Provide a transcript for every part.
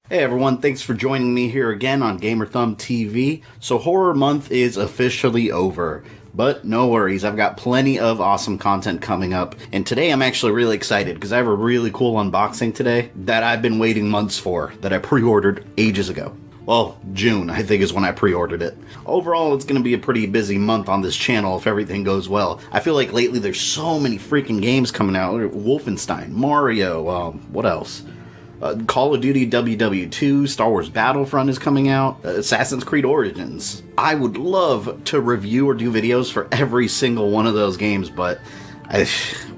Hey everyone, thanks for joining me here again on GamerThumbTV. So Horror Month is officially over, but no worries, I've got plenty of awesome content coming up. And today I'm actually really excited because I have a really cool unboxing today that I've been waiting months for, that I pre-ordered ages ago. Well, June, I think, is when I pre-ordered it. Overall, it's going to be a pretty busy month on this channel if everything goes well. I feel like lately there's so many freaking games coming out. Wolfenstein, Mario, what else? Call of Duty WW2, Star Wars Battlefront is coming out, Assassin's Creed Origins. I would love to review or do videos for every single one of those games, but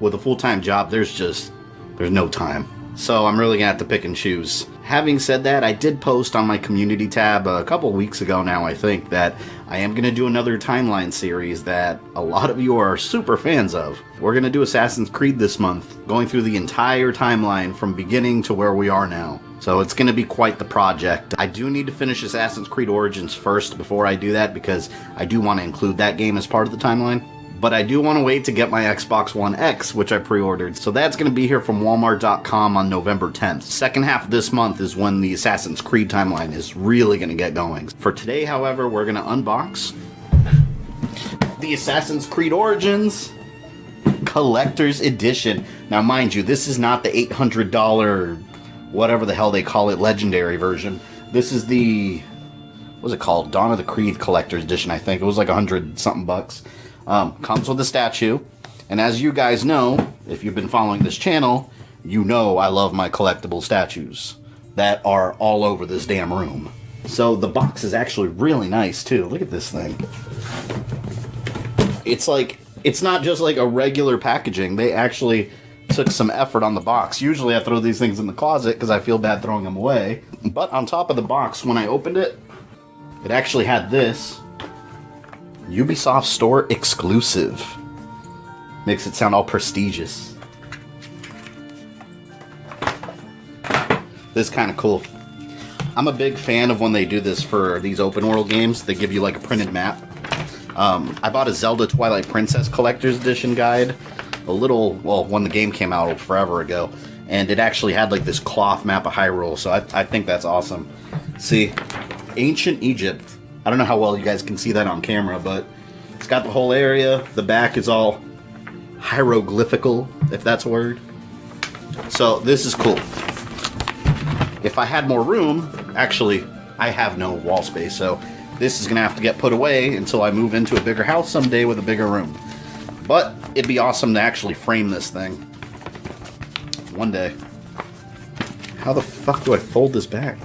with a full-time job, there's no time. So I'm really gonna have to pick and choose. Having said that, I did post on my community tab a couple weeks ago now, I think, that I am gonna do another timeline series that a lot of you are super fans of. We're gonna do Assassin's Creed this month, going through the entire timeline from beginning to where we are now. So it's gonna be quite the project. I do need to finish Assassin's Creed Origins first before I do that, because I do want to include that game as part of the timeline. But I do want to wait to get my Xbox One X, which I pre-ordered. So that's going to be here from Walmart.com on November 10th. Second half of this month is when the Assassin's Creed timeline is really going to get going. For today, however, we're going to unbox the Assassin's Creed Origins Collector's Edition. Now, mind you, this is not the $800, whatever the hell they call it, Legendary version. This is the, what's it called? Dawn of the Creed Collector's Edition, I think. It was like 100-something bucks. Comes with a statue, and as you guys know, if you've been following this channel, you know I love my collectible statues that are all over this damn room. So the box is actually really nice too. Look at this thing. It's not just like a regular packaging. They actually took some effort on the box. Usually I throw these things in the closet because I feel bad throwing them away. But on top of the box, when I opened it, it actually had this Ubisoft Store exclusive. Makes it sound all prestigious. This is kind of cool. I'm a big fan of when they do this for these open world games. They give you like a printed map. I bought a Zelda Twilight Princess Collector's Edition guide when the game came out forever ago, and it actually had like this cloth map of Hyrule, so I think that's awesome. See, Ancient Egypt. I don't know how well you guys can see that on camera, but it's got the whole area. The back is all hieroglyphical, if that's a word. So this is cool. If I had more room, actually, I have no wall space, so this is going to have to get put away until I move into a bigger house someday with a bigger room. But it'd be awesome to actually frame this thing one day. How the fuck do I fold this back?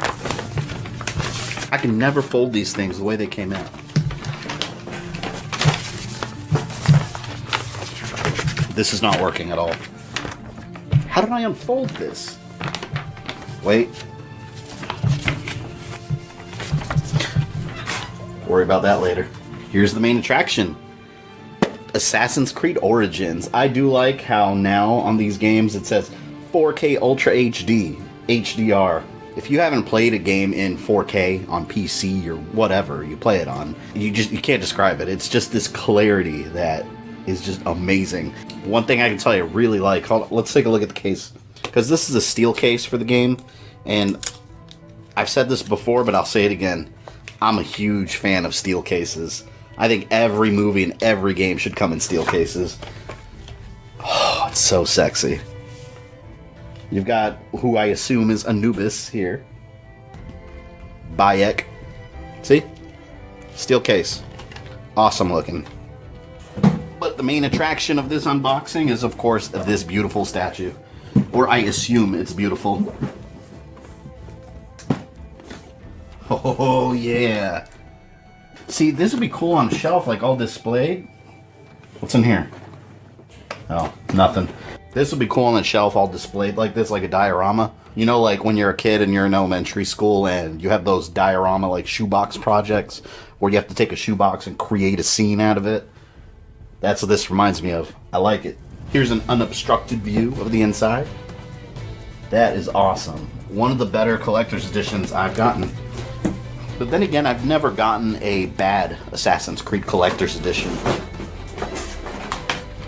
I can never fold these things the way they came out. This is not working at all. How did I unfold this? Wait. Worry about that later. Here's the main attraction. Assassin's Creed Origins. I do like how now on these games it says 4K Ultra HD, HDR. If you haven't played a game in 4K on PC or whatever you play it on, you can't describe it. It's just this clarity that is just amazing. One thing I can tell you I really like, let's take a look at the case. Because this is a steel case for the game, and I've said this before, but I'll say it again. I'm a huge fan of steel cases. I think every movie and every game should come in steel cases. Oh, it's so sexy. You've got who I assume is Anubis here. Bayek. See? Steel case. Awesome looking. But the main attraction of this unboxing is, of course, this beautiful statue. Or I assume it's beautiful. Oh, yeah. See, this would be cool on a shelf, like all displayed. What's in here? Oh, nothing. This would be cool on a shelf all displayed like this, like a diorama. You know, like when you're a kid and you're in elementary school and you have those diorama, like shoebox projects, where you have to take a shoebox and create a scene out of it. That's what this reminds me of. I like it. Here's an unobstructed view of the inside. That is awesome. One of the better collector's editions I've gotten. But then again, I've never gotten a bad Assassin's Creed Collector's Edition.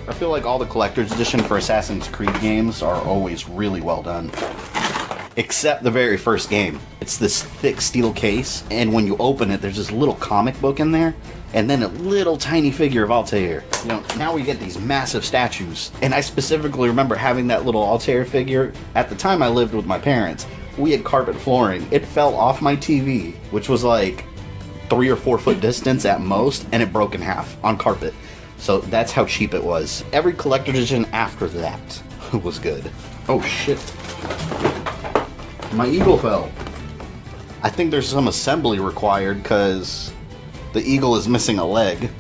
I feel like all the Collector's Edition for Assassin's Creed games are always really well done. except the very first game. It's this thick steel case, and when you open it, there's this little comic book in there, and then a little tiny figure of Altair. You know, now we get these massive statues, and I specifically remember having that little Altair figure. At the time I lived with my parents, we had carpet flooring. It fell off my TV, which was like 3 or 4 foot distance at most, and it broke in half on carpet. So that's how cheap it was. Every collector's edition after that was good. Oh shit. My eagle fell. I think there's some assembly required because the eagle is missing a leg.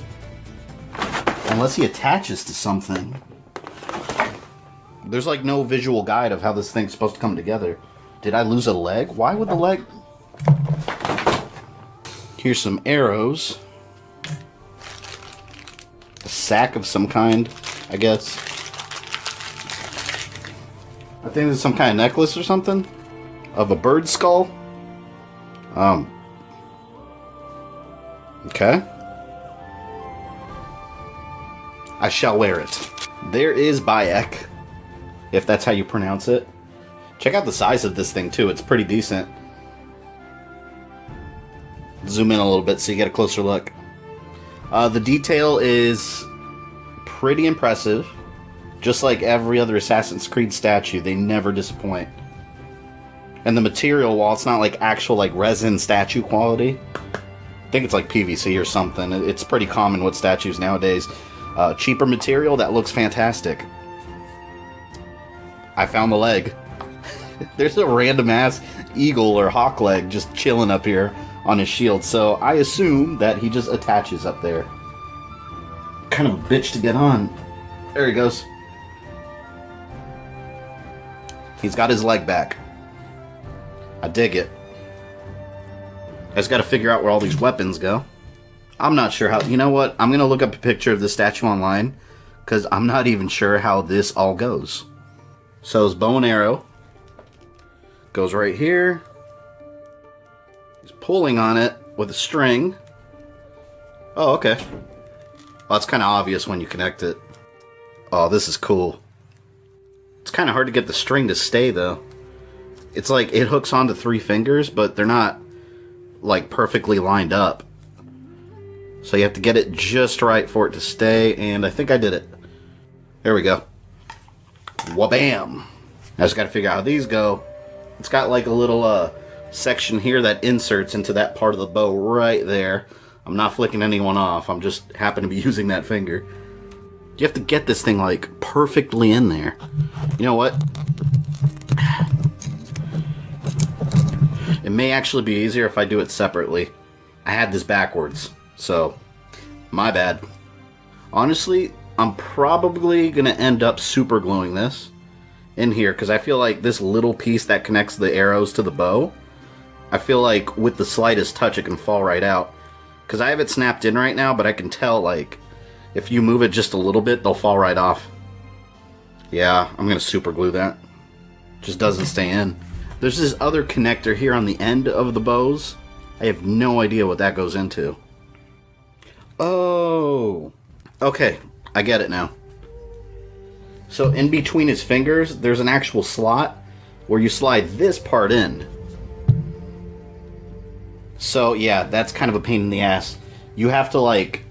Unless he attaches to something. There's like no visual guide of how this thing's supposed to come together. Did I lose a leg? Why would the leg... Here's some arrows. A sack of some kind, I guess. I think it's some kind of necklace or something. Of a bird skull. Okay. I shall wear it. There is Bayek, if that's how you pronounce it. Check out the size of this thing too. It's pretty decent. Zoom in a little bit so you get a closer look. The detail is pretty impressive. Just like every other Assassin's Creed statue, they never disappoint. And the material, while it's not like actual like resin statue quality, I think it's like PVC or something. It's pretty common with statues nowadays. Cheaper material that looks fantastic. I found the leg. There's a random ass eagle or hawk leg just chilling up here on his shield, so I assume that he just attaches up there. Kind of a bitch to get on. There he goes. He's got his leg back. I dig it. I just gotta figure out where all these weapons go. I'm not sure how... You know what? I'm gonna look up a picture of this statue online, because I'm not even sure how this all goes. So his bow and arrow goes right here. He's pulling on it with a string. Oh, okay. Well, it's kind of obvious when you connect it. Oh, this is cool. It's kind of hard to get the string to stay, though. It's like it hooks onto 3 fingers, but they're not, like, perfectly lined up. So you have to get it just right for it to stay, and I think I did it. There we go. Wabam! I just gotta figure out how these go. It's got, like, a little, section here that inserts into that part of the bow right there. I'm not flicking anyone off. I'm just happen to be using that finger. You have to get this thing like perfectly in there. You know what? It may actually be easier if I do it separately. I had this backwards, so my bad. Honestly, I'm probably gonna end up super gluing this in here because I feel like this little piece that connects the arrows to the bow, I feel like with the slightest touch it can fall right out. Because I have it snapped in right now, but I can tell, like, if you move it just a little bit, they'll fall right off. Yeah, I'm going to super glue that. Just doesn't stay in. There's this other connector here on the end of the bows. I have no idea what that goes into. Oh. Okay, I get it now. So in between his fingers, there's an actual slot where you slide this part in. So, yeah, that's kind of a pain in the ass. You have to, like,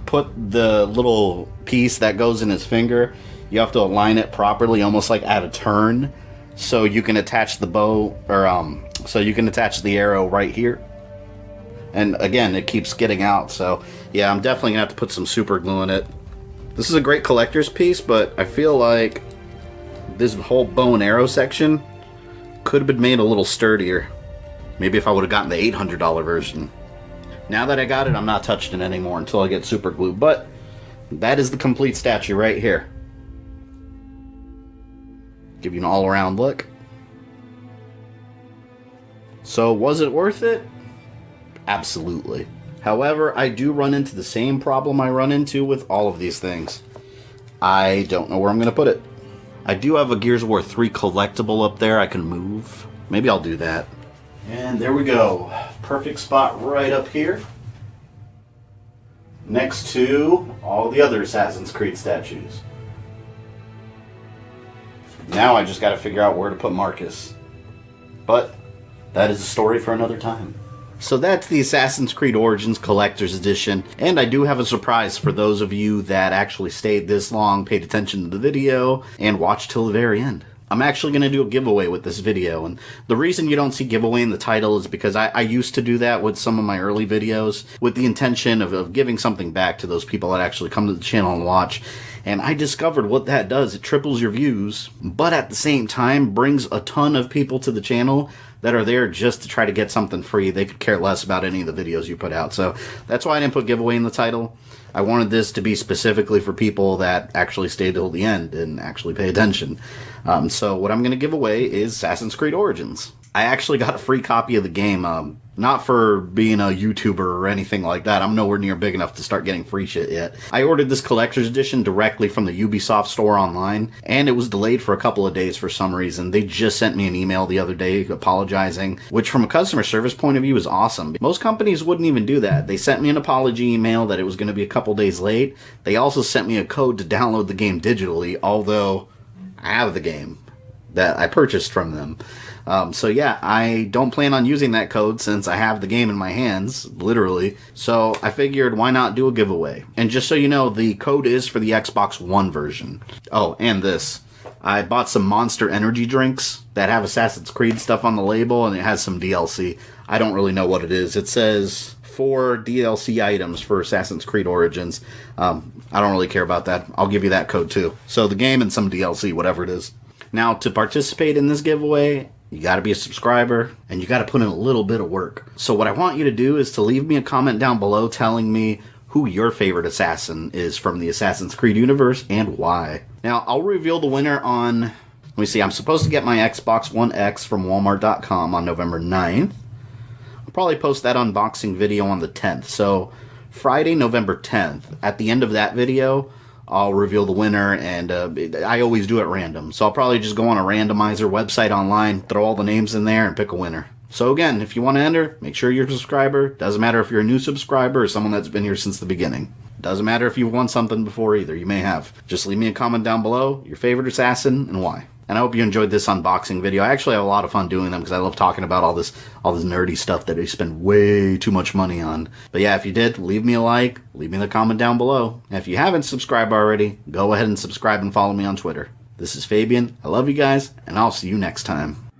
put the little piece that goes in his finger, you have to align it properly, almost like at a turn, so you can attach the bow, or, so you can attach the arrow right here. And, again, it keeps getting out, so, yeah, I'm definitely gonna have to put some super glue in it. This is a great collector's piece, but I feel like this whole bow and arrow section could have been made a little sturdier. Maybe if I would have gotten the $800 version. Now that I got it, I'm not touching it anymore until I get super glue. But that is the complete statue right here. Give you an all-around look. So, was it worth it? Absolutely. However, I do run into the same problem I run into with all of these things. I don't know where I'm going to put it. I do have a Gears of War 3 collectible up there I can move. Maybe I'll do that. And there we go. Perfect spot right up here. Next to all the other Assassin's Creed statues. Now I just got to figure out where to put Marcus. But that is a story for another time. So that's the Assassin's Creed Origins Collector's Edition, and I do have a surprise for those of you that actually stayed this long, paid attention to the video, and watched till the very end. I'm actually going to do a giveaway with this video, and the reason you don't see giveaway in the title is because I used to do that with some of my early videos with the intention of giving something back to those people that actually come to the channel and watch. And I discovered what that does. It triples your views, but at the same time brings a ton of people to the channel that are there just to try to get something free. They could care less about any of the videos you put out. So that's why I didn't put giveaway in the title. I wanted this to be specifically for people that actually stayed till the end and actually pay attention. So what I'm going to give away is Assassin's Creed Origins. I actually got a free copy of the game, not for being a YouTuber or anything like that. I'm nowhere near big enough to start getting free shit yet. I ordered this collector's edition directly from the Ubisoft store online, and it was delayed for a couple of days for some reason. They just sent me an email the other day apologizing, which from a customer service point of view is awesome. Most companies wouldn't even do that. They sent me an apology email that it was going to be a couple days late. They also sent me a code to download the game digitally, although I have the game that I purchased from them. So yeah, I don't plan on using that code since I have the game in my hands, literally. So I figured, why not do a giveaway? And just so you know, the code is for the Xbox One version. Oh, and this. I bought some Monster Energy drinks that have Assassin's Creed stuff on the label, and it has some DLC. I don't really know what it is. It says 4 DLC items for Assassin's Creed Origins. I don't really care about that. I'll give you that code too. So the game and some DLC, whatever it is. Now, to participate in this giveaway, you got to be a subscriber, and you got to put in a little bit of work. So what I want you to do is to leave me a comment down below telling me who your favorite assassin is from the Assassin's Creed universe and why. Now, I'll reveal the winner on, let me see, I'm supposed to get my Xbox One X from Walmart.com on November 9th. I'll probably post that unboxing video on the 10th. So Friday, November 10th, at the end of that video, I'll reveal the winner, and I always do it random. So I'll probably just go on a randomizer website online, throw all the names in there, and pick a winner. So again, if you want to enter, make sure you're a subscriber. Doesn't matter if you're a new subscriber or someone that's been here since the beginning. Doesn't matter if you've won something before either. You may have. Just leave me a comment down below, your favorite assassin, and why. And I hope you enjoyed this unboxing video. I actually have a lot of fun doing them because I love talking about all this nerdy stuff that I spend way too much money on. But yeah, if you did, leave me a like, leave me a comment down below. And if you haven't subscribed already, go ahead and subscribe and follow me on Twitter. This is Fabian. I love you guys, and I'll see you next time.